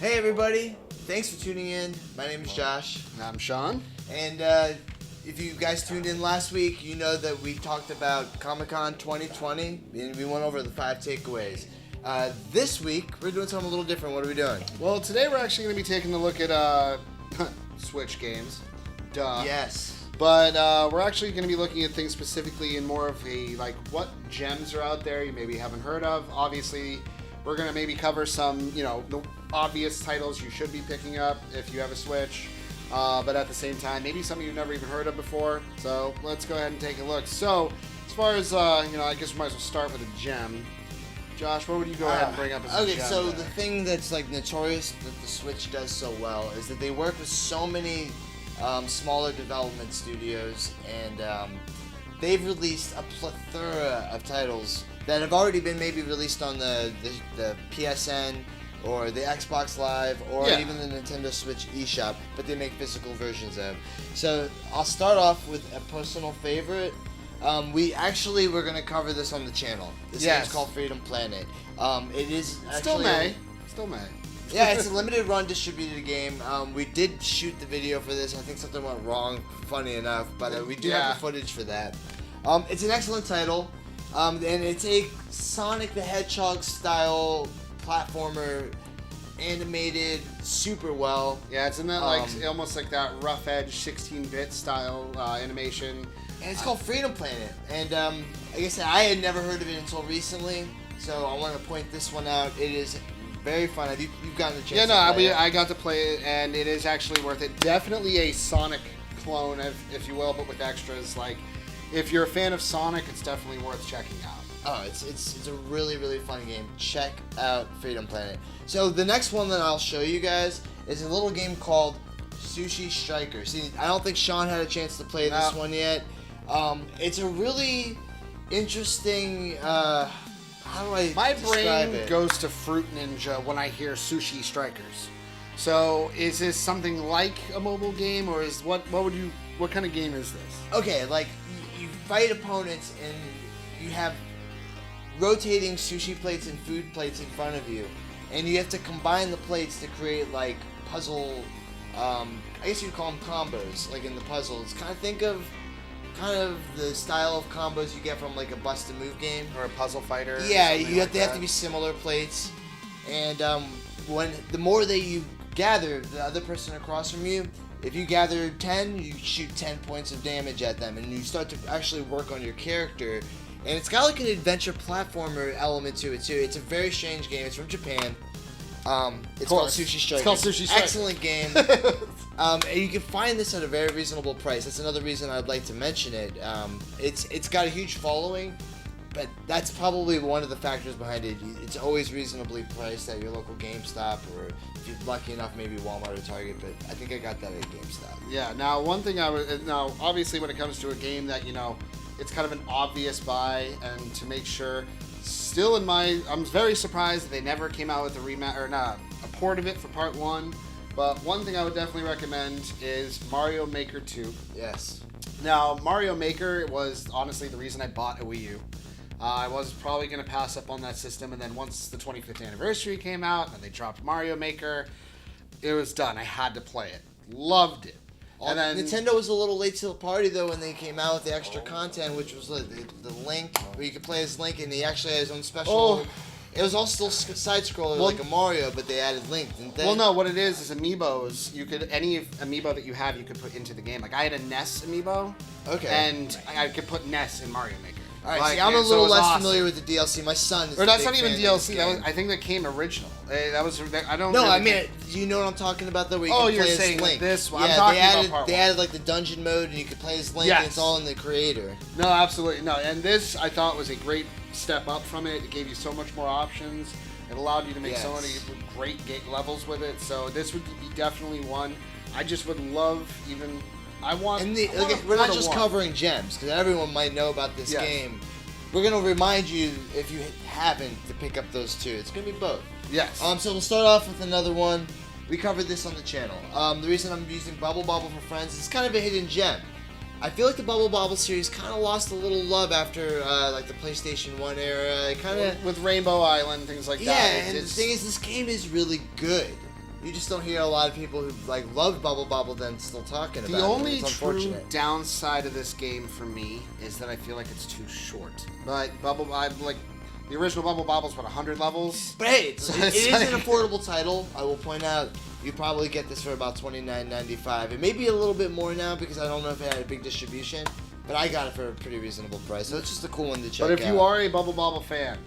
Hey everybody, thanks for tuning in. My name is Josh. And I'm Sean. And if you guys tuned in last week, you know that we talked about Comic-Con 2020 and we went over the 5 takeaways. This week, we're doing something a little different. What are we doing? Well, today we're actually going to be taking a look at Switch games. Duh. Yes. But we're actually going to be looking at things specifically in more of a, like, what gems are out there you maybe haven't heard of. Obviously, we're going to maybe cover some, you know, the obvious titles you should be picking up if you have a Switch. But at the same time, maybe something you've never even heard of before. So let's go ahead and take a look. So, as far as, I guess we might as well start with a gem. Josh, what would you go ahead and bring up as a gem? Okay, so the thing that's like notorious that the Switch does so well is that they work with so many smaller development studios, and they've released a plethora of titles that have already been maybe released on the PSN or the Xbox Live or even the Nintendo Switch eShop, but they make physical versions of. So I'll start off with a personal favorite. We're going to cover this on the channel. This game's called Freedom Planet. It is actually... Still May. Yeah, it's a limited run distributed game. We did shoot the video for this. I think something went wrong, funny enough, but we do have the footage for that. It's an excellent title, and it's a Sonic the Hedgehog style platformer, animated super well. Yeah, it's in that almost like that rough edge 16-bit style animation. And it's called Freedom Planet. And like I said, I had never heard of it until recently, so I want to point this one out. It is very fun. You've gotten a chance to play it. I got to play it, and it is actually worth it. Definitely a Sonic clone, if you will, but with extras. Like, if you're a fan of Sonic, it's definitely worth checking out. Oh, it's a really, really fun game. Check out Freedom Planet. So the next one that I'll show you guys is a little game called Sushi Striker. See, I don't think Sean had a chance to play this one yet. It's a really interesting... how do I My describe brain it? goes to Fruit Ninja when I hear Sushi Strikers. So, is this something like a mobile game, or is what kind of game is this? Okay, like you fight opponents and you have rotating sushi plates and food plates in front of you, and you have to combine the plates to create like puzzle. I guess you'd call them combos, like in the puzzles. Think of the style of combos you get from like a bust a move game Or a puzzle fighter? Yeah, they have to be similar plates, and when the more that you gather, the other person across from you, if you gather 10, you shoot 10 points of damage at them, and you start to actually work on your character. And it's got like an adventure platformer element to it too. It's a very strange game. It's from Japan. It's called Sushi Striker. It's called Sushi Striker. Excellent game. And you can find this at a very reasonable price. That's another reason I'd like to mention it. It's got a huge following, but that's probably one of the factors behind it. It's always reasonably priced at your local GameStop, or if you're lucky enough, maybe Walmart or Target. But I think I got that at GameStop. Yeah. Now, one thing obviously, when it comes to a game that it's kind of an obvious buy, and to make sure, I'm very surprised that they never came out with a port of it for Part 1. But one thing I would definitely recommend is Mario Maker 2. Yes. Now, Mario Maker was honestly the reason I bought a Wii U. I was probably going to pass up on that system, and then once the 25th anniversary came out and they dropped Mario Maker, it was done. I had to play it. Loved it. And then Nintendo was a little late to the party though when they came out with the extra content, which was the Link, where you could play as Link, and he actually had his own special. It was all still side scroller like a Mario, but they added Link, didn't they? Well, no. What it is amiibos. Any amiibo that you have, you could put into the game. Like I had a NES amiibo. Okay. And I could put NES in Mario Maker. All right. See, I'm a little less familiar with the DLC. My son is. Or that's not even DLC. I think that came original. I don't. No, really I mean, do you know what I'm talking about though? Where you can you're play saying as Link. This one. Yeah, I'm talking about part they one. added like the dungeon mode, and you could play as Link. Yes. And it's all in the creator. No, absolutely no. And this I thought was a great step up from it. It gave you so much more options. It allowed you to make so many great levels with it. So this would be definitely one. I just would love even. We're not just covering gems, because everyone might know about this game. We're going to remind you, if you haven't, to pick up those two. It's going to be both. Yes. So we'll start off with another one. We covered this on the channel. The reason I'm using Bubble for Friends is kind of a hidden gem. I feel like the Bubble series kind of lost a little love after like the PlayStation 1 era. It kind of with Rainbow Island, things like that. Yeah, and the thing is, this game is really good. You just don't hear a lot of people who like loved Bubble Bobble then still talking about it. The only It's true unfortunate. downside of this game for me is that I feel like it's too short. But the original Bubble Bobble's 100 levels. But hey, it It's is like- an affordable title. I will point out you probably get this for about $29.95. It may be a little bit more now because I don't know if it had a big distribution, but I got it for a pretty reasonable price. So it's just a cool one to check out. But if you are a Bubble Bobble fan,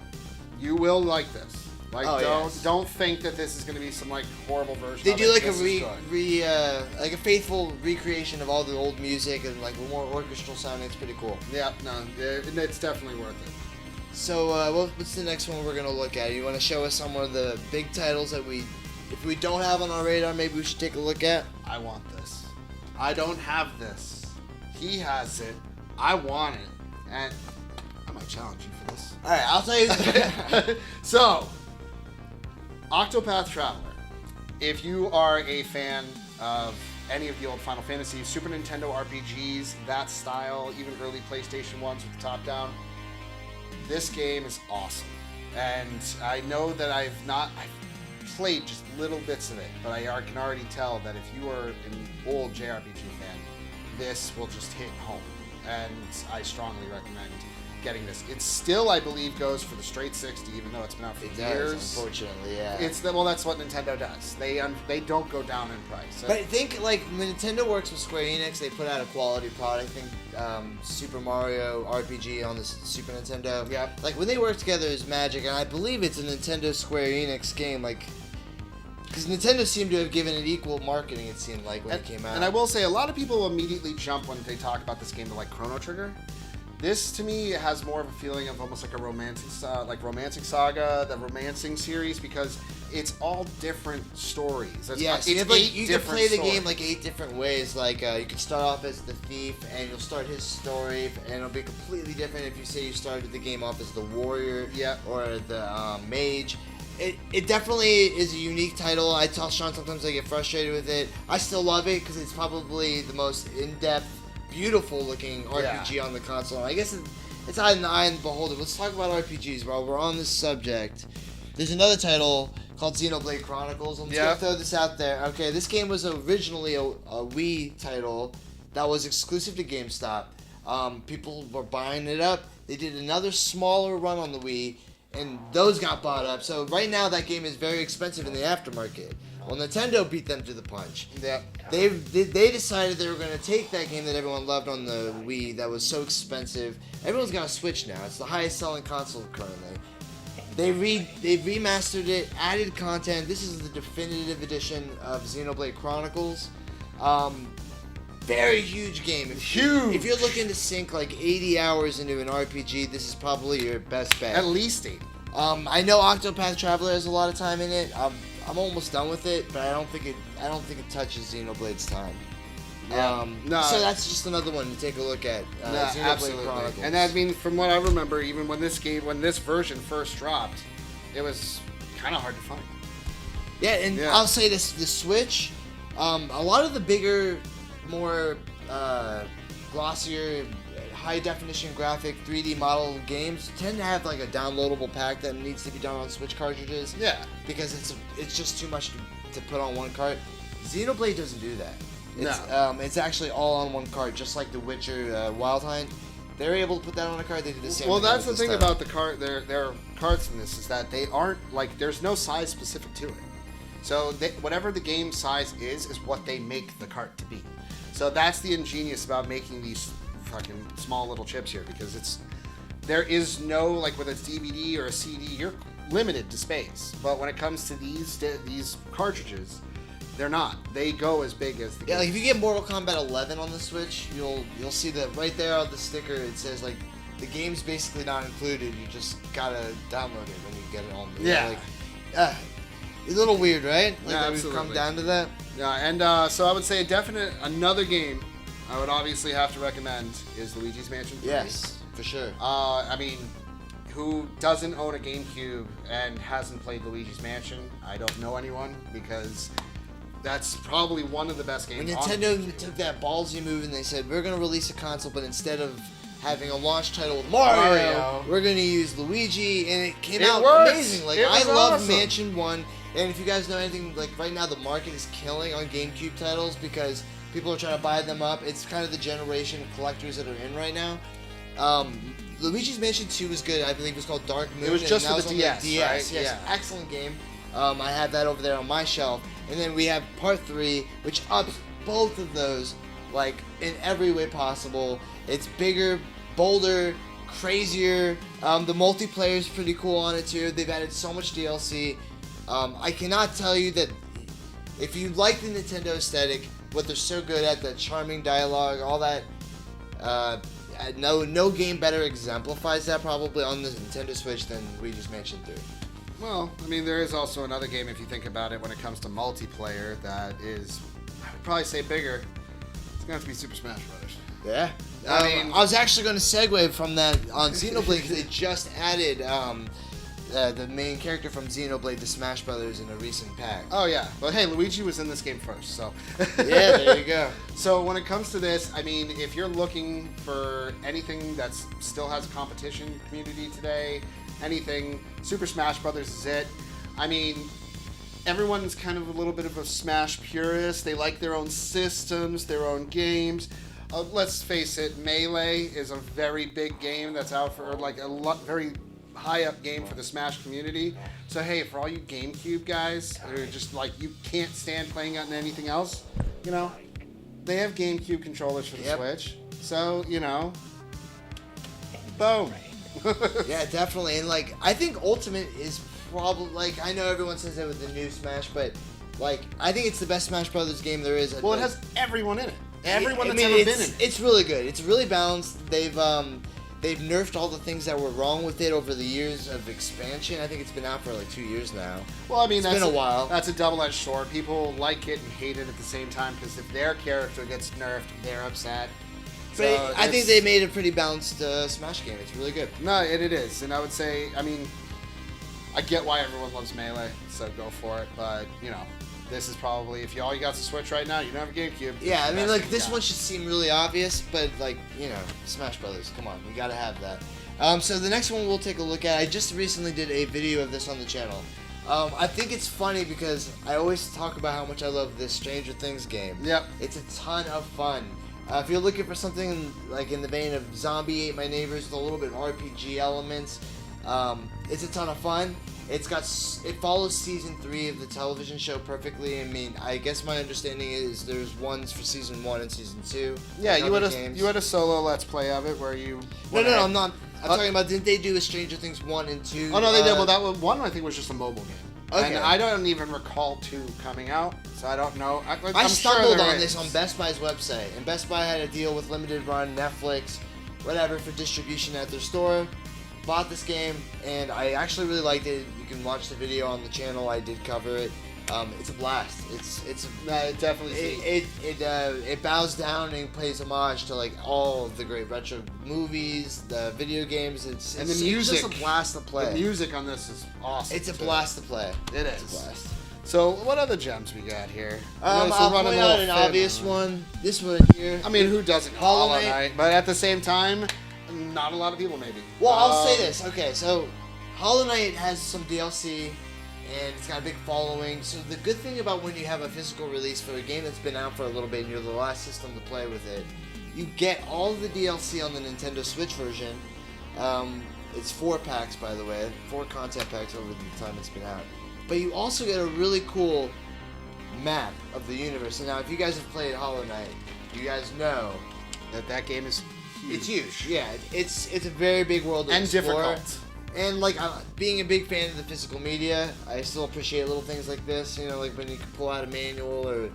you will like this. Like, yes. don't think that this is going to be some like horrible version. They of do it. like This is good. like a faithful recreation of all the old music and like more orchestral sounding. It's pretty cool. Yeah, no, it's definitely worth it. So what's the next one we're gonna look at? You want to show us some of the big titles that if we don't have on our radar, maybe we should take a look at? I want this. I don't have this. He has it. I want it, and I might challenge you for this. All right, I'll tell you. So, Octopath Traveler. If you are a fan of any of the old Final Fantasy, Super Nintendo RPGs, that style, even early PlayStation ones with the top down, this game is awesome. And I know that I've played just little bits of it, but I can already tell that if you are an old JRPG fan, this will just hit home. And I strongly recommend getting this. It still, I believe, goes for the straight 60, even though it's been out for years. Unfortunately, yeah. Well, that's what Nintendo does. They don't go down in price. But I think like when Nintendo works with Square Enix, they put out a quality product. I think Super Mario RPG on the Super Nintendo. Yeah. Like when they work together is magic, and I believe it's a Nintendo Square Enix game. Like, because Nintendo seemed to have given it equal marketing. It seemed like when it came out. And I will say, a lot of people immediately jump when they talk about this game to like Chrono Trigger. This, to me, has more of a feeling of almost like a Romancing Saga, the Romancing series, because it's all different stories. Yes, you can play the game like 8 different ways. Like you can start off as the thief, and you'll start his story, and it'll be completely different if you say you started the game off as the warrior, or the mage. It definitely is a unique title. I tell Sean sometimes I get frustrated with it. I still love it because it's probably the most in-depth, beautiful looking RPG on the console. I guess it's eye in the eye of the beholder. Let's talk about RPGs while we're on this subject. There's another title called Xenoblade Chronicles. I'm just gonna throw this out there. Okay, this game was originally a Wii title that was exclusive to GameStop. People were buying it up. They did another smaller run on the Wii, and those got bought up. So right now that game is very expensive in the aftermarket. Well, Nintendo beat them to the punch. Yeah. They decided they were going to take that game that everyone loved on the Wii that was so expensive. Everyone's got a Switch now. It's the highest selling console currently. They remastered it, added content. This is the definitive edition of Xenoblade Chronicles. Very huge game. If you're looking to sink like 80 hours into an RPG, this is probably your best bet. At least 80. I know Octopath Traveler has a lot of time in it. I'm almost done with it, but I don't think it touches Xenoblade's time. No. So that's just another one to take a look at. Xenoblade Absolutely. Chronicles. And I mean, from what I remember, even when this version first dropped, it was kind of hard to find. Yeah, and I'll say this: the Switch, a lot of the bigger, more glossier, high definition graphic 3D model games tend to have like a downloadable pack that needs to be done on Switch cartridges. Yeah. Because it's just too much to put on one cart. Xenoblade doesn't do that. It's actually all on one cart, just like The Witcher Wild Hunt. They're able to put that on a cart. They do the same. Well, thing that's with the thing stuff. about the cart. Their carts in this is that they aren't like there's no size specific to it. So whatever the game size is what they make the cart to be. So that's the ingenious about making these fucking small little chips here, because there is no, like with a DVD or a CD, you're limited to space. But when it comes to these cartridges, they're not. They go as big as the game. Like if you get Mortal Kombat 11 on the Switch, you'll see that right there on the sticker. It says like the game's basically not included. You just gotta download it when you get it on. Like, a little weird, right? Like that we've come down to that. Yeah, and so I would say another game I would obviously have to recommend is Luigi's Mansion 3. Yes, for sure. I mean, who doesn't own a GameCube and hasn't played Luigi's Mansion? I don't know anyone, because that's probably one of the best games. When Nintendo took that ballsy move and they said, we're going to release a console, but instead of having a launch title with Mario, we're going to use Luigi, and it came out amazing. Like, I love Mansion 1. And if you guys know anything, like right now the market is killing on GameCube titles because people are trying to buy them up. It's kind of the generation of collectors that are in right now. Luigi's Mansion 2 was good. I believe it was called Dark Moon. It was just and for that the was on DS, DS. right? Yes, Yeah. excellent game. I have that over there on my shelf. And then we have Part 3, which ups both of those, like, in every way possible. It's bigger, bolder, crazier. The multiplayer is pretty cool on it, too. They've added so much DLC. I cannot tell you that if you like the Nintendo aesthetic, what they're so good at, the charming dialogue, all that, no game better exemplifies that probably on the Nintendo Switch than Luigi's Mansion 3. Well, I mean, there is also another game, if you think about it, when it comes to multiplayer, that is, I would probably say bigger. It's going to have to be Super Smash Brothers. Yeah. I mean, I was actually going to segue from that on Xenoblade because they just added the main character from Xenoblade to Smash Brothers in a recent pack. Oh, yeah. But hey, Luigi was in this game first, so. Yeah, there you go. So when it comes to this, I mean, if you're looking for anything that still has a competition community today, anything, Super Smash Brothers is it. I mean, everyone's kind of a little bit of a Smash purist. They like their own systems, their own games. Let's face it, Melee is a very big game that's out for like very high up game for the Smash community. So hey, for all you GameCube guys who are just like you can't stand playing on anything else, you know, they have GameCube controllers for the Switch. So, you know, boom. Yeah, definitely. And like I think Ultimate is probably like I know everyone says that with the new Smash, but like I think it's the best Smash Brothers game there is. Well, like, it has everyone in it. Everyone I that's mean, ever been in it. It's really good. It's really balanced. They've nerfed all the things that were wrong with it over the years of expansion. I think it's been out for like 2 years now. Well, I mean, it's been a while. That's a double-edged sword. People like it and hate it at the same time because if their character gets nerfed, they're upset. But So I think they made a pretty balanced Smash game. It's really good. No, it is, and I would say, I mean, I get why everyone loves Melee, so go for it. But you know, this is probably if all you got's a Switch right now, you don't have a GameCube. Yeah, I mean, like this one. one should seem really obvious, but like you know, Smash Brothers. Come on, we gotta have that. So the next one we'll take a look at. I just recently did a video of this on the channel. I think it's funny because I always talk about how much I love this Stranger Things game. Yep. It's a ton of fun. If you're looking for something like in the vein of Zombie Ate My Neighbors with a little bit of RPG elements, it's a ton of fun. It follows season 3 of the television show perfectly. I mean, I guess my understanding is there's ones for season 1 and season 2. Yeah, you had a solo Let's Play of it where you. No, I'm not. I'm talking about didn't they do a Stranger Things 1 and 2? Oh no, they did. Well, that one I think was just a mobile game. Okay. And I don't even recall 2 coming out, so I don't know. I stumbled on this on Best Buy's website, and Best Buy had a deal with Limited Run, Netflix, whatever, for distribution at their store. Bought this game, and I actually really liked it. You can watch the video on the channel. I did cover it. It's a blast. It definitely. It bows down and pays homage to like all of the great retro movies, the video games. And the music. It's just a blast to play. The music on this is awesome. It's a blast to play. It is. It's a blast. So, what other gems we got here? I'll point out an obvious one. This one here. I mean, who doesn't? Hollow Knight. But at the same time, not a lot of people maybe. Well, I'll say this. Okay, so Hollow Knight has some DLC, and it's got a big following. So the good thing about when you have a physical release for a game that's been out for a little bit and you're the last system to play with it, you get all of the DLC on the Nintendo Switch version. It's 4 packs, by the way. 4 content packs over the time it's been out. But you also get a really cool map of the universe. And now, if you guys have played Hollow Knight, you guys know that game is huge. It's huge. Yeah, it's a very big world to and explore. Difficult. And like being a big fan of the physical media, I still appreciate little things like this. You know, like when you can pull out a manual or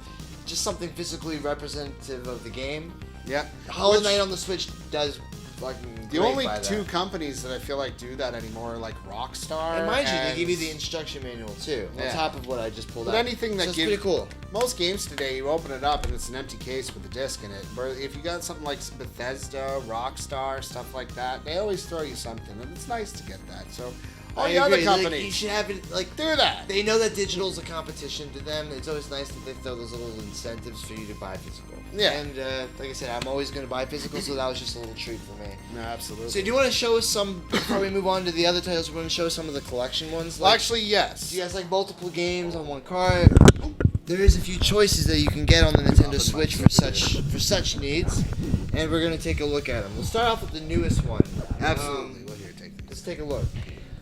just something physically representative of the game. Yeah. Hollow Knight on the Switch does fucking the great only by 2 that. companies that I feel like do that anymore are like Rockstar. And mind you, they give you the instruction manual too, on top of what I just pulled out. But anything that so it's gives pretty cool. Most games today, you open it up and it's an empty case with a disc in it. Where if you got something like Bethesda, Rockstar, stuff like that, they always throw you something, and it's nice to get that. So all the other agree. companies. Like, you should have it like do that. They know that digital is a competition to them. It's always nice that they throw those little incentives for you to buy physical. Yeah. And like I said, I'm always going to buy physical, so that was just a little treat for me. No, absolutely. So do you want to show us some, before we move on to the other titles, we want to show some of the collection ones? Well, actually, yes. Do you guys like multiple games on one cart? There is a few choices that you can get on the Nintendo Switch for such needs, and we're going to take a look at them. We'll start off with the newest one. Absolutely. Well, here, take this. Let's take a look.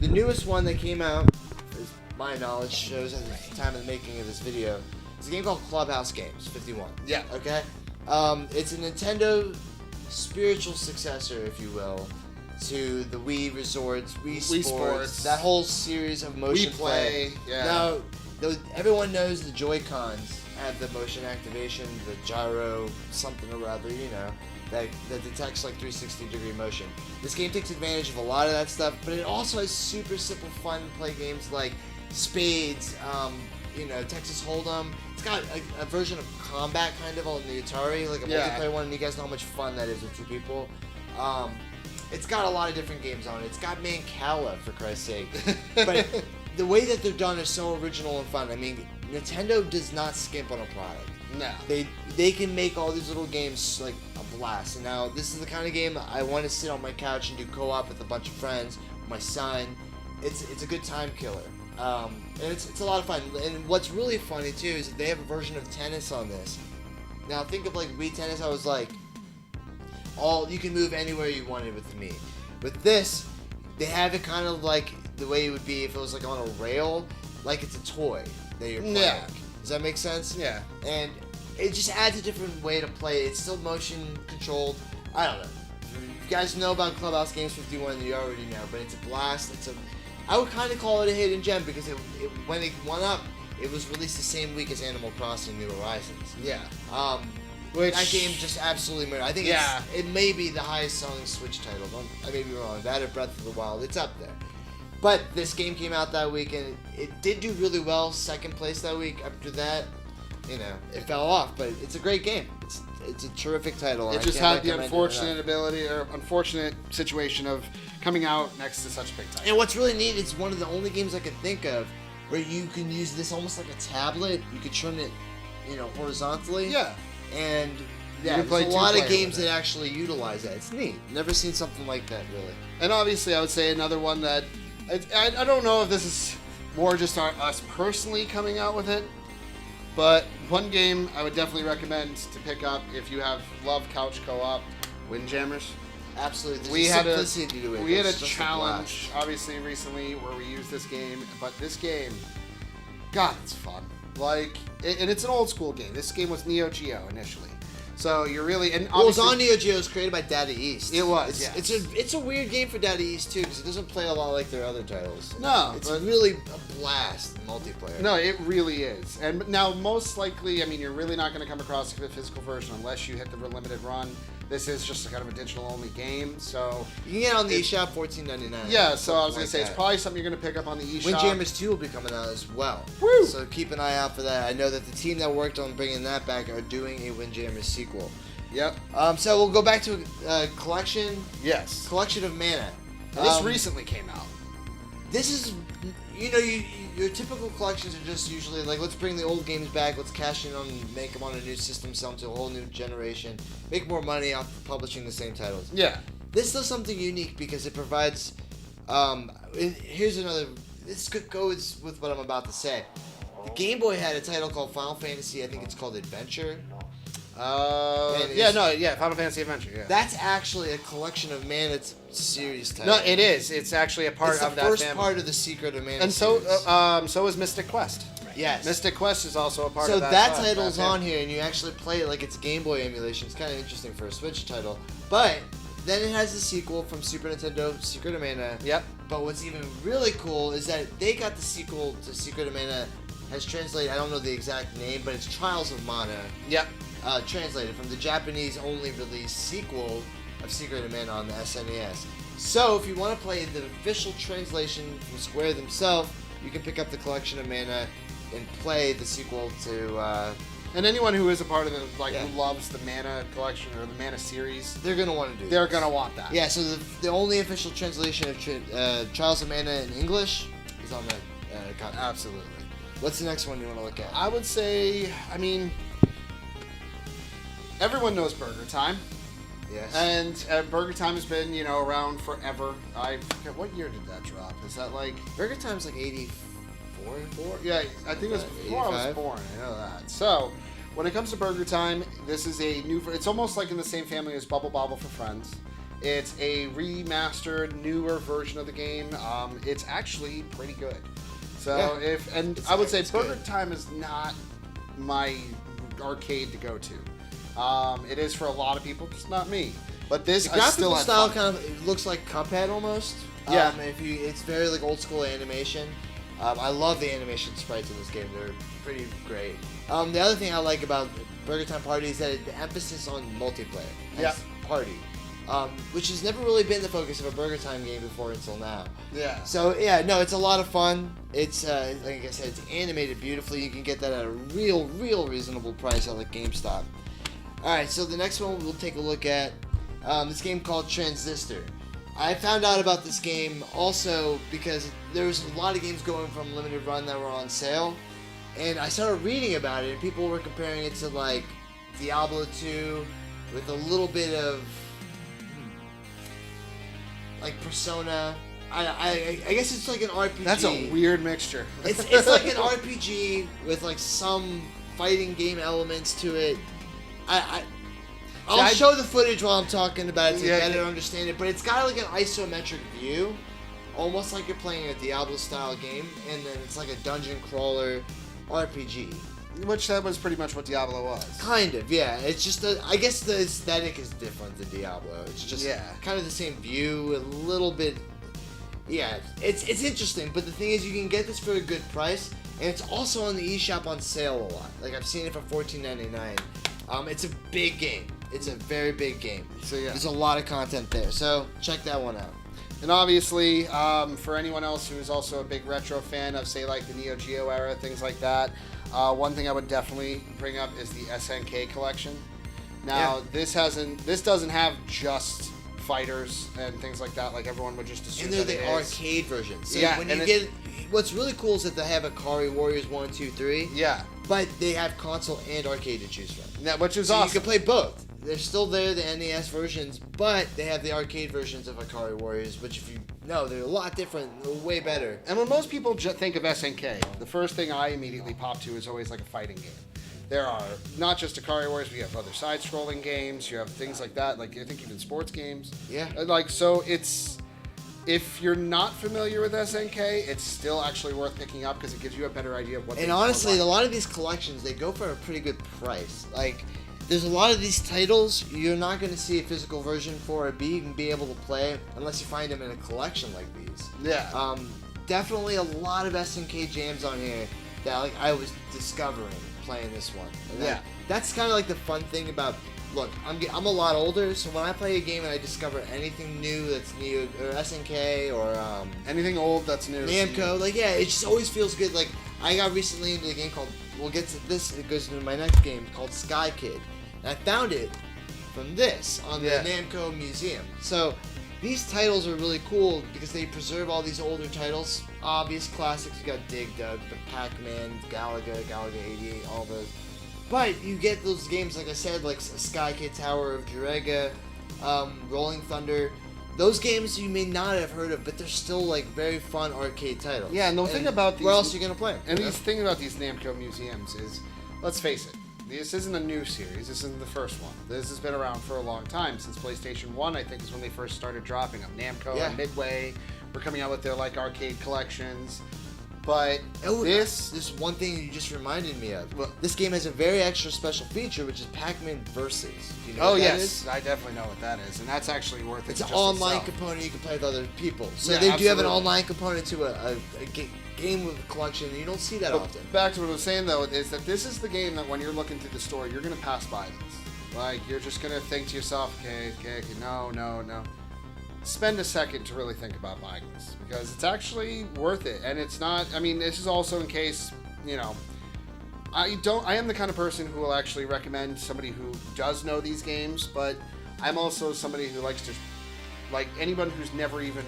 The newest one that came out, as my knowledge shows at the time of the making of this video, is a game called Clubhouse Games 51. Yeah. Okay? It's a Nintendo spiritual successor, if you will, to the Wii Resorts, Wii Sports, that whole series of motion Wii Play. Yeah. Now, everyone knows the Joy-Cons have the motion activation, the gyro, something or other, you know, that detects like 360-degree motion. This game takes advantage of a lot of that stuff, but it also has super simple, fun play games like Spades, you know, Texas Hold'em. It's got a version of Kombat kind of on the Atari, like a multiplayer one, and you guys know how much fun that is with 2 people. It's got a lot of different games on it. It's got Mancala, for Christ's sake. But the way that they're done is so original and fun. I mean, Nintendo does not skimp on a product. No. They can make all these little games like a blast. And now this is the kind of game I want to sit on my couch and do co-op with a bunch of friends, my son. It's a good time killer. And it's a lot of fun. And what's really funny too is that they have a version of tennis on this. Now think of like Wii Tennis. I was like, you can move anywhere you wanted with me. With this, they have it kind of like the way it would be if it was like on a rail, like it's a toy that you're playing. Yeah. Does that make sense? Yeah. And it just adds a different way to play. It's still motion controlled. I don't know. If you guys know about Clubhouse Games 51, you already know, but it's a blast. I would kind of call it a hidden gem because when it went up, it was released the same week as Animal Crossing: New Horizons. Yeah. That game just absolutely murdered. I think it may be the highest selling Switch title. I may be wrong. That or Breath of the Wild. It's up there. But this game came out that week and it did do really well. Second place that week. After that, you know, it fell off. But it's a great game. It's a terrific title. It just had the unfortunate situation of coming out next to such a big title. And what's really neat, it's one of the only games I could think of where you can use this almost like a tablet. You could turn it, you know, horizontally. Yeah. And there's a lot of games that actually utilize that. It's neat. Never seen something like that, really. And obviously, I would say another one that I don't know if this is more just us personally coming out with it, but one game I would definitely recommend to pick up if you love couch co-op, Windjammers. Absolutely. We had a It's challenge, obviously, recently where we used this game, but this game, God, it's fun. Like, and it's an old school game. This game was Neo Geo initially. So you're really it was on Neo Geo. It was created by Data East. It was. It's a weird game for Data East too because it doesn't play a lot like their other titles. No, it's really a blast multiplayer. No, it really is. And now most likely, I mean, you're really not going to come across a physical version unless you hit the limited run. This is just a kind of a digital only game, so you can get it on the eShop $14.99. Yeah, so I was going to say it's probably something you're going to pick up on the eShop. Windjammers 2 will be coming out as well. Woo! So keep an eye out for that. I know that the team that worked on bringing that back are doing a Windjammers sequel. Yep. So we'll go back to collection. Yes. Collection of Mana. This recently came out. This is, you know, your typical collections are just usually like, let's bring the old games back, let's cash in on, make them on a new system, sell them to a whole new generation, make more money off publishing the same titles. Yeah. This does something unique because it provides. Here's another. This goes with what I'm about to say. The Game Boy had a title called Final Fantasy. I think it's called Adventure. Final Fantasy Adventure. Yeah. That's actually a collection of Mana series titles. No, it is. It's actually a part of that family. It's the first part of the Secret of Mana and series. So is Mystic Quest. Yes. Mystic Quest is also a part of that. So that title's on here, and you actually play it like it's a Game Boy emulation. It's kind of interesting for a Switch title. But then it has the sequel from Super Nintendo, Secret of Mana. Yep. But what's even really cool is that they got the sequel to Secret of Mana has translated, I don't know the exact name, but it's Trials of Mana. Yep. Translated from the Japanese only released sequel of Secret of Mana on the SNES. So if you want to play the official translation from Square themselves, you can pick up the Collection of Mana and play the sequel to And anyone who is a part of who loves the Mana collection or the Mana series, they're gonna want to do. They're gonna want that. Yeah. So the only official translation of Trials of Mana in English is on the copy. Absolutely. What's the next one you want to look at? I would say, everyone knows Burger Time. Yes. And Burger Time has been, around forever. I forget, what year did that drop? Is that Burger Time's 84? Yeah, I think it was before I was born. I know that. So, when it comes to Burger Time, this is a new... It's almost like in the same family as Bobble for Friends. It's a remastered, newer version of the game. It's actually pretty good. So, I would say Burger Time is not my arcade to go to. It is for a lot of people, just not me. But this, the graphical style fun. it looks like Cuphead almost. Yeah. It's very old school animation. I love the animation sprites in this game. They're pretty great. The other thing I like about Burger Time Party is that the emphasis on multiplayer. Party. Which has never really been the focus of a Burger Time game before until now. Yeah. So it's a lot of fun. It's like I said, it's animated beautifully. You can get that at a real reasonable price at GameStop. All right, so the next one we'll take a look at this game called Transistor. I found out about this game also because there was a lot of games going from limited run that were on sale, and I started reading about it, and people were comparing it to Diablo 2 with a little bit of Persona. I guess it's like an RPG. That's a weird mixture. It's like an RPG with some fighting game elements to it. I'll show the footage while I'm talking about it to better understand it, but it's got an isometric view, almost like you're playing a Diablo-style game, and then it's like a dungeon crawler RPG. Which that was pretty much what Diablo was. Kind of, yeah. It's just I guess the aesthetic is different than Diablo. It's just kind of the same view, a little bit. Yeah, it's interesting, but the thing is, you can get this for a good price, and it's also on the eShop on sale a lot. I've seen it for $14.99. It's a big game. It's a very big game. So there's a lot of content there. So check that one out. And obviously, for anyone else who is also a big retro fan of, say, the Neo Geo era, things like that, one thing I would definitely bring up is the SNK Collection. Now, this doesn't have just fighters and things like that, like everyone would just assume. And they're the arcade versions. So when you what's really cool is that they have Akari Warriors 1, 2, 3. Yeah. But they have console and arcade to choose from. Yeah, which is awesome. You can play both. They're still there, the NES versions, but they have the arcade versions of Akari Warriors, which if you know, they're a lot different, they're way better. And when most people think of SNK, the first thing I immediately pop to is always a fighting game. There are not just Akari Warriors, we have other side-scrolling games, you have things like that, I think even sports games. Yeah. So it's... If you're not familiar with SNK, it's still actually worth picking up because it gives you a better idea of what. And honestly, a lot of these collections, they go for a pretty good price. There's a lot of these titles you're not going to see a physical version for, or B, you can be able to play unless you find them in a collection like these. Yeah. Definitely a lot of SNK jams on here that I was discovering playing this one. And that's kind of the fun thing about. Look, I'm a lot older, so when I play a game and I discover anything new that's new, or SNK, or anything old that's new, Namco, it just always feels good. I got recently into a game called, we'll get to this, it goes into my next game, called Sky Kid, and I found it from this on the Namco Museum. So these titles are really cool because they preserve all these older titles, obvious classics. You got Dig Dug, Pac-Man, Galaga 88, all those. But you get those games, like I said, Sky Kid, Tower of Jirega, Rolling Thunder. Those games you may not have heard of, but they're still very fun arcade titles. Yeah, and the thing about these... Where else are you going to play them? And the thing about these Namco museums is, let's face it, this isn't a new series. This isn't the first one. This has been around for a long time. Since PlayStation 1, I think, is when they first started dropping them. Namco and Midway were coming out with their arcade collections. But this one thing you just reminded me of. Well, this game has a very extra special feature, which is Pac-Man Versus. Do you know what that is? I definitely know what that is, and that's actually worth it. It's an online component you can play with other people. So they do have an online component to a game with a collection, and you don't see that often. Back to what I was saying though, is that this is the game that when you're looking through the store, you're gonna pass by this. You're just gonna think to yourself, okay, no. Spend a second to really think about buying this because it's actually worth it, and it's not. This is also in case I am the kind of person who will actually recommend somebody who does know these games, but I'm also somebody who likes to, like, anyone who's never even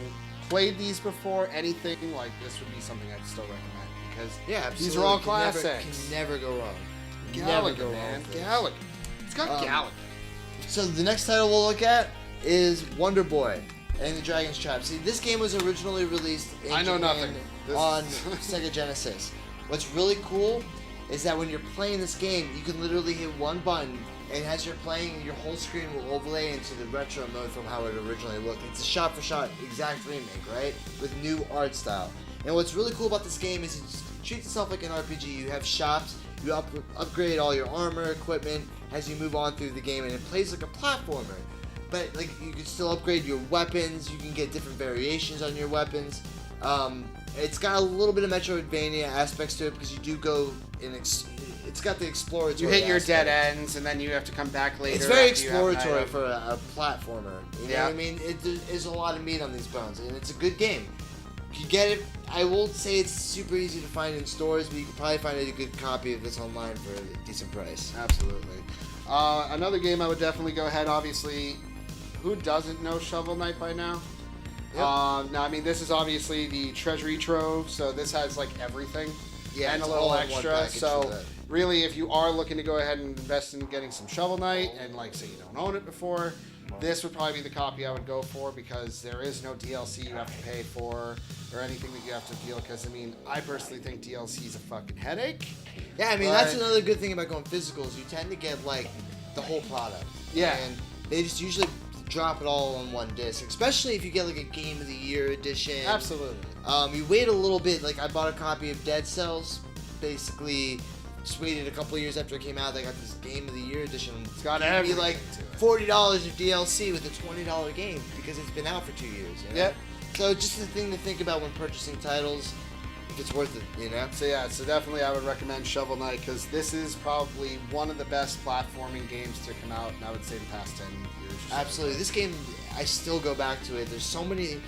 played these before, anything like this would be something I'd still recommend, because these are all classics. Can never go wrong. Galaga, man. Galaga. It's got Galaga. So the next title we'll look at is Wonder Boy and the Dragon's Trap. See, this game was originally released in Japan on Sega Genesis. What's really cool is that when you're playing this game, you can literally hit one button, and as you're playing, your whole screen will overlay into the retro mode from how it originally looked. It's a shot-for-shot exact remake, right? With new art style. And what's really cool about this game is it treats itself like an RPG. You have shops, you upgrade all your armor, equipment as you move on through the game, and it plays like a platformer. But like you can still upgrade your weapons, you can get different variations on your weapons. It's got a little bit of Metroidvania aspects to it because you do go in. It's got the exploratory. You hit your aspect. dead ends, and then you have to come back later. It's very exploratory for a platformer. You know what I mean? There's a lot of meat on these bones, and it's a good game. You get it. I won't say it's super easy to find in stores, but you can probably find a good copy of this online for a decent price. Absolutely. Another game I would definitely go ahead. Obviously, who doesn't know Shovel Knight by now? Yep. Now, I mean, this is obviously the Treasury Trove, so this has like everything, and a little extra. So really, if you are looking to go ahead and invest in getting some Shovel Knight, and like say you don't own it before, this would probably be the copy I would go for, because there is no DLC you have to pay for or anything that you have to deal. Because I mean, I personally think DLC is a fucking headache. Yeah, I mean that's another good thing about going physicals. You tend to get like the whole product. Yeah, and they just usually drop it all on one disc, especially if you get like a Game of the Year edition. Absolutely. You wait a little bit. Like I bought a copy of Dead Cells, basically just waited a couple of years after it came out. They got this Game of the Year edition. It's got to be like $40 of DLC with a $20 game because it's been out for 2 years. You know? Yep. So just the thing to think about when purchasing titles, if it's worth it, you know. So yeah, so definitely I would recommend Shovel Knight, because this is probably one of the best platforming games to come out, and I would say the past 10 years. Or so. Absolutely, this game I still go back to it. There's so many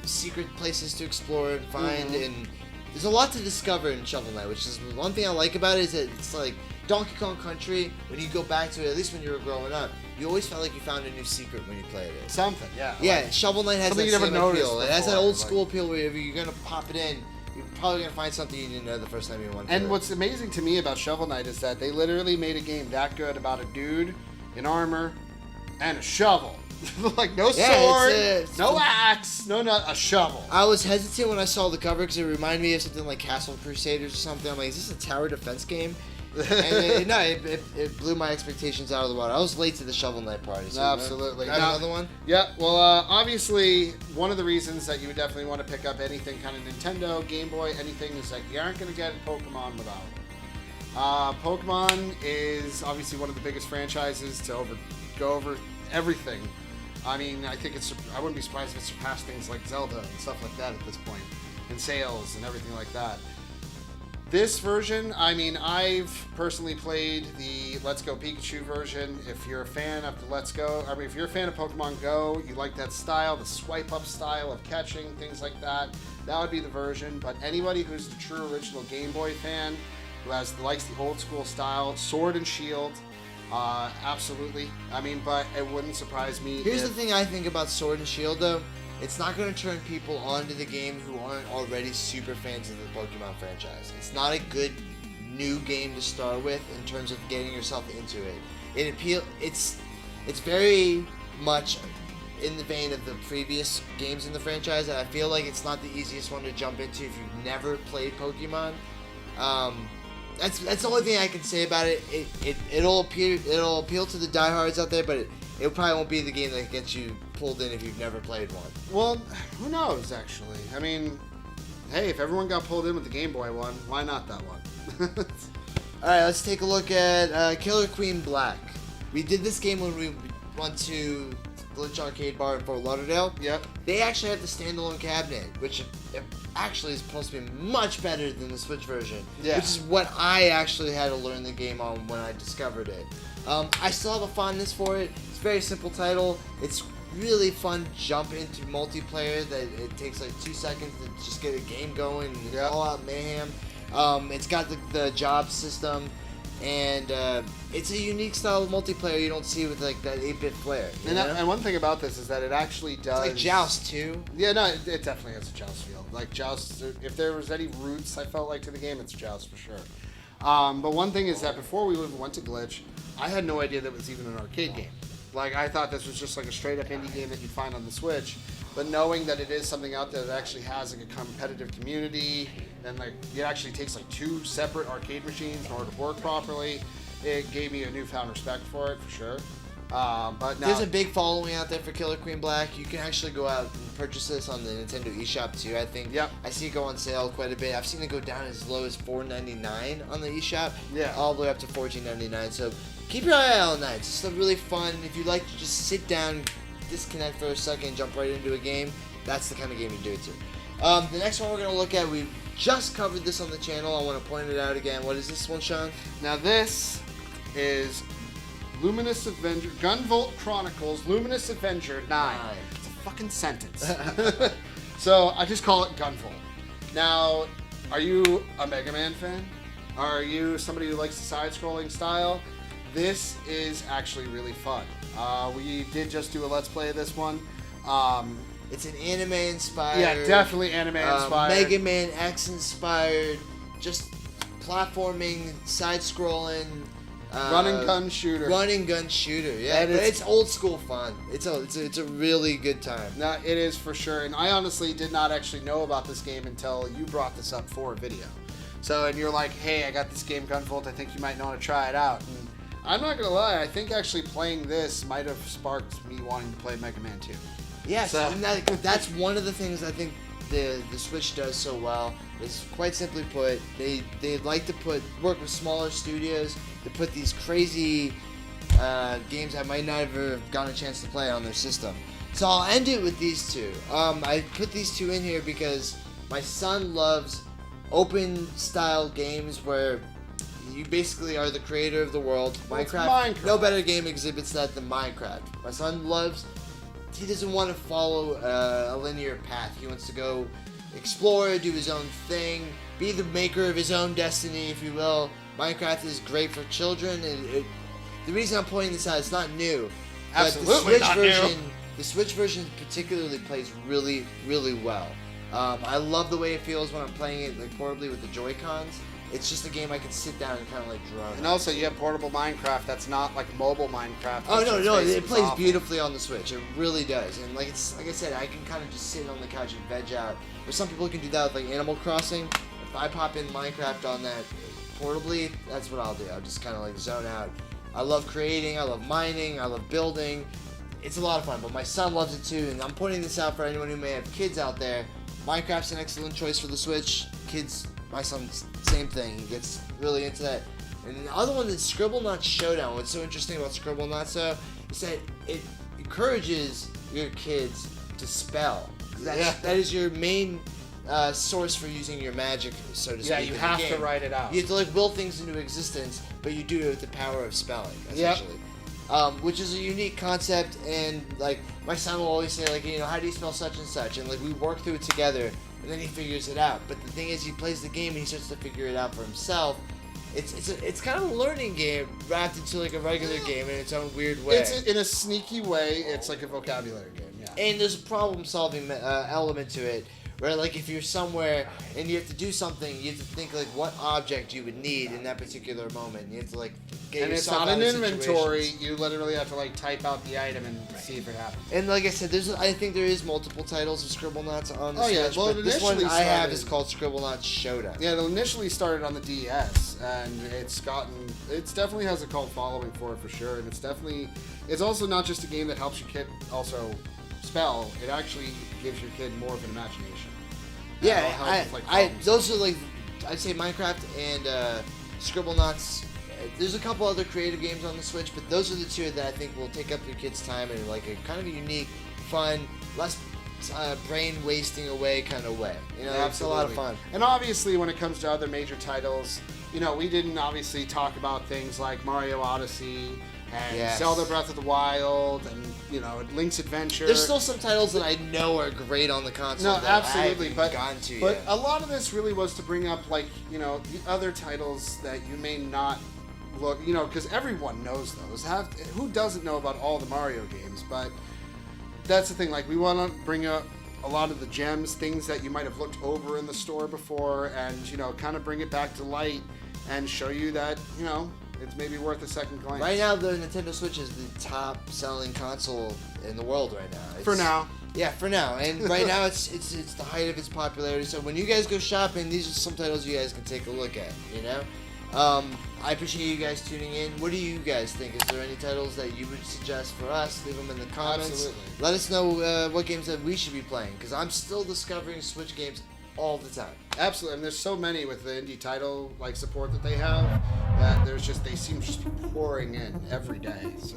secret places to explore and find, and there's a lot to discover in Shovel Knight, which is one thing I like about it. Is that it's like Donkey Kong Country. When you go back to it, at least when you were growing up, you always felt like you found a new secret when you played it. Something, yeah. Yeah, like, Shovel Knight has that you never same noticed appeal. before, It has that old school appeal where if you're gonna pop it in, you're probably gonna find something you didn't know the first time you went. And what's amazing to me about Shovel Knight is that they literally made a game that good about a dude in armor and a shovel. Like no sword, no axe, a shovel. I was hesitant when I saw the cover because it reminded me of something like Castle Crusaders or something. I'm like, is this a tower defense game? And it blew my expectations out of the water. I was late to the Shovel Knight party. So absolutely. Got another one? Yeah. Well, obviously, one of the reasons that you would definitely want to pick up anything kind of Nintendo, Game Boy, anything is that you aren't going to get Pokemon without it. Pokemon is obviously one of the biggest franchises to go over everything. I mean, I wouldn't be surprised if it surpassed things like Zelda and stuff like that at this point, and sales and everything like that. This version, I mean, I've personally played the Let's Go Pikachu version. If you're a fan of the if you're a fan of Pokemon Go, you like that style, the swipe up style of catching, things like that, that would be the version. But anybody who's a true original Game Boy fan, who likes the old school style, Sword and Shield, absolutely. I mean, but it wouldn't surprise me. Here's the thing I think about Sword and Shield, though. It's not going to turn people onto the game who aren't already super fans of the Pokemon franchise. It's not a good new game to start with in terms of getting yourself into it. It's very much in the vein of the previous games in the franchise, and I feel like it's not the easiest one to jump into if you've never played Pokemon. That's the only thing I can say about it. It'll appeal to the diehards out there, but it probably won't be the game that gets you pulled in if you've never played one. Well, who knows, actually. I mean, hey, if everyone got pulled in with the Game Boy one, why not that one? Alright, let's take a look at Killer Queen Black. We did this game when we went to Glitch Arcade Bar in Fort Lauderdale. Yep. They actually have the standalone cabinet, which actually is supposed to be much better than the Switch version. Yeah. Which is what I actually had to learn the game on when I discovered it. I still have a fondness for it. It's a very simple title. It's really fun jump into multiplayer that it takes like 2 seconds to just get a game going and all out mayhem. It's got the job system, and it's a unique style of multiplayer you don't see with like that 8-bit flair. And one thing about this is that it actually does. It's like Joust too. Yeah, no, it definitely has a Joust feel. Like Joust, if there was any roots I felt like to the game, it's Joust for sure. But one thing is that before we even went to Glitch, I had no idea that it was even an arcade game. Like, I thought this was just like a straight up indie game that you'd find on the Switch. But knowing that it is something out there that actually has like a competitive community, and like it actually takes like 2 separate arcade machines in order to work properly, it gave me a newfound respect for it for sure. But now, there's a big following out there for Killer Queen Black. You can actually go out and purchase this on the Nintendo eShop too, I think. Yep. I see it go on sale quite a bit. I've seen it go down as low as $4.99 on the eShop. Yeah. All the way up to $14.99. So keep your eye out on that. It's just really fun. If you like to just sit down, disconnect for a second, jump right into a game, that's the kind of game you do it to. The next one we're going to look at, we just covered this on the channel. I want to point it out again. What is this one, Sean? Now this is Luminous Avenger, Gunvolt Chronicles, Luminous Avenger 9. It's a fucking sentence. So I just call it Gunfall. Now, are you a Mega Man fan? Are you somebody who likes the side-scrolling style? This is actually really fun. We did just do a Let's Play of this one. It's an anime inspired. Yeah, definitely anime inspired. Mega Man X inspired. Just platforming, side-scrolling. Run and gun shooter. Run and gun shooter, yeah. But it's old school fun. It's a really good time. No, it is for sure. And I honestly did not actually know about this game until you brought this up for a video. So, and you're like, hey, I got this game Gunvolt. I think you might want to try it out. And I'm not gonna lie. I think actually playing this might have sparked me wanting to play Mega Man 2. Yes, So. and that's one of the things I think the Switch does so well. Is quite simply put, they like to work with smaller studios to put these crazy games I might not have gotten a chance to play on their system. So I'll end it with these two. I put these two in here because my son loves open style games where you basically are the creator of the world. Minecraft. No better game exhibits that than Minecraft. My son he doesn't want to follow a linear path. He wants to go explore, do his own thing, be the maker of his own destiny, if you will. Minecraft is great for children. The reason I'm pointing this out, it's not new. Absolutely not new. The Switch version particularly plays really, really well. I love the way it feels when I'm playing it like portably with the Joy-Cons. It's just a game I can sit down and kind of like drone. And also, you have portable Minecraft that's not like mobile Minecraft. Oh no, it plays awful. beautifully on the Switch. It really does. And like I said, I can kind of just sit on the couch and veg out. Or some people can do that with like Animal Crossing. If I pop in Minecraft on that portably, that's what I'll do. I'll just kind of like zone out. I love creating. I love mining. I love building. It's a lot of fun. But my son loves it too. And I'm pointing this out for anyone who may have kids out there. Minecraft's an excellent choice for the Switch. My son, same thing. He gets really into that. And the other one is Scribblenauts Showdown. What's so interesting about Scribblenauts is that it encourages your kids to spell. That is your main source for using your magic, so to speak. Yeah, you have to write it out. You have to like will things into existence, but you do it with the power of spelling, essentially. Which is a unique concept, and like my son will always say, like, how do you spell such and such, and like we work through it together. And then he figures it out. But the thing is, he plays the game and he starts to figure it out for himself. It's kind of a learning game wrapped into like a regular game in its own weird way. In a sneaky way, it's like a vocabulary game. Yeah. And there's a problem-solving element to it, where like if you're somewhere and you have to do something, you have to think like what object you would need in that particular moment. You have to like get and yourself it's not out an of inventory. situations. You literally have to like type out the item and see if it happens. And like I said, I think there is multiple titles of Scribblenauts on the Switch, yeah, well, but this one initially I have started- is called Scribblenauts Showdown. Yeah, it initially started on the DS, and it definitely has a cult following for it for sure. And it's also not just a game that helps your kid also spell. It actually gives your kid more of an imagination. Yeah, those are like, I'd say Minecraft and Scribblenauts. There's a couple other creative games on the Switch, but those are the two that I think will take up your kids' time in like a kind of a unique, fun, less brain wasting away kind of way. It's a lot of fun. And obviously, when it comes to other major titles, we didn't obviously talk about things like Mario Odyssey, and Yes. Zelda Breath of the Wild, and Link's Adventure. There's still some titles that I know are great on the console. No, that absolutely, I but haven't gotten to but yet. a lot of this really was to bring up the other titles that you may not look, because everyone knows those. Who doesn't know about all the Mario games? But that's the thing. Like, we want to bring up a lot of the gems, things that you might have looked over in the store before, and kind of bring it back to light and show you that it's maybe worth a second glance. Right now, the Nintendo Switch is the top-selling console in the world right now. For now. Yeah, for now. And right now, it's the height of its popularity. So when you guys go shopping, these are some titles you guys can take a look at, I appreciate you guys tuning in. What do you guys think? Is there any titles that you would suggest for us? Leave them in the comments. Absolutely. Let us know what games that we should be playing, because I'm still discovering Switch games all the time. Absolutely, and there's so many with the indie title support that they have that they seem just pouring in every day. So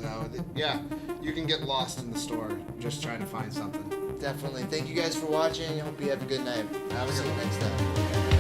you can get lost in the store just trying to find something. Definitely. Thank you guys for watching. I hope you have a good night. Have a good See you one. next time.